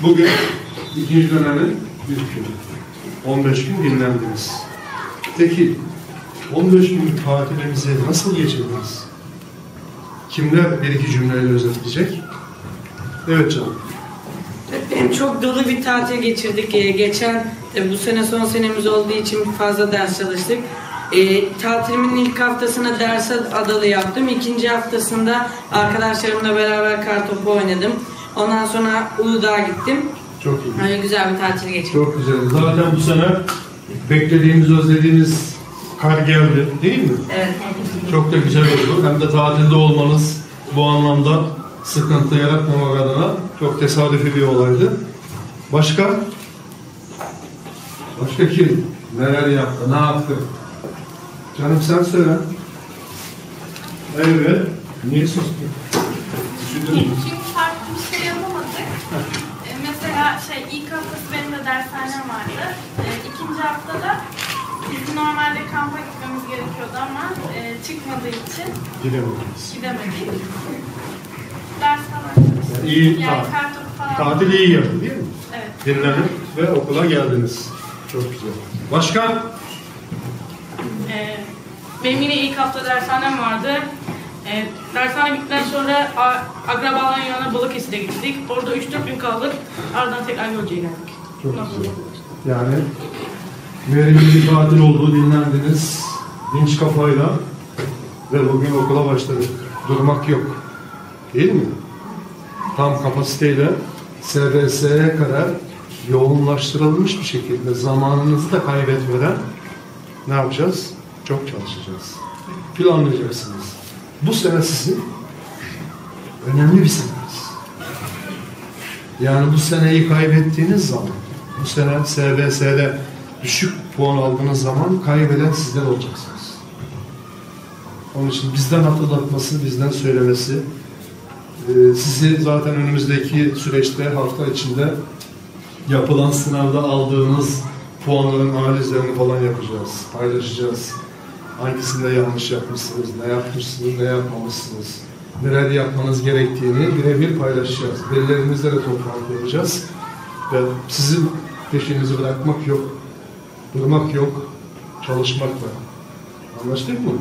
Bugün ikinci dönemin ilk günü. 15 gün dinlendiniz. Peki 15 günlük tatilimizi nasıl geçirdiniz? Kimler bir iki cümleyle özetleyecek? Evet canım. Benim çok dolu bir tatil geçirdik. Geçen bu sene son senemiz olduğu için fazla ders çalıştık. Tatilimin ilk haftasına ders adalı yaptım. İkinci haftasında arkadaşlarımla beraber kartopu oynadım. Ondan sonra Uludağ'a gittim. Çok iyi. Öyle güzel bir tatil geçirdim. Çok güzel. Zaten bu sene beklediğimiz, özlediğimiz kar geldi, değil mi? Evet. Çok da güzel oldu. Hem de tatilde olmanız bu anlamda sıkıntı yaratmamak adına çok tesadüfi bir olaydı. Başka? Başka kim? Neler yaptı? Ne yaptı? Canım sen söyle. Evet. Niye sustun? Çünkü farklı bir şey yapamadık. Mesela ilk haftası benim de dershanem vardı. İkinci haftada biz normalde kampa gitmemiz gerekiyordu ama çıkmadığı için gidemedik. Ders falan çalıştık. İyi, yani tatil iyi yaptı değil mi? Evet. Dinlenip ve okula geldiniz. Çok güzel. Başka? Benim yine ilk hafta dershanem vardı. Dershane bittikten sonra akrabaların yanına Balıkesir'e gittik. Orada 3-4 gün kaldık. Ardından tekrar Gölce'ye geldik. Çok güzel. Yani verimli bir tatil oldu, dinlendiniz. Dinç kafayla ve bugün okula başladık. Durmak yok. Değil mi? Tam kapasiteyle SBS'ye kadar yoğunlaştırılmış bir şekilde zamanınızı da kaybetmeden ne yapacağız? Çok çalışacağız. Planlayacaksınız. Bu sene sizin önemli bir seneniz. Yani bu seneyi kaybettiğiniz zaman, bu sene SBS'de düşük puan aldığınız zaman kaybeden sizler olacaksınız. Onun için bizden hatırlatması, bizden söylemesi, sizi zaten önümüzdeki süreçte hafta içinde yapılan sınavda aldığınız puanların analizlerini falan yapacağız, paylaşacağız. Hangisinde yanlış yapmışsınız, ne yapmışsınız, ne yapmamışsınız, neler yapmanız gerektiğini birebir paylaşacağız. Velilerimizle de toplantı yapacağız. Ve sizin peşinizi bırakmak yok, durmak yok, çalışmak var. Anlaştık mı?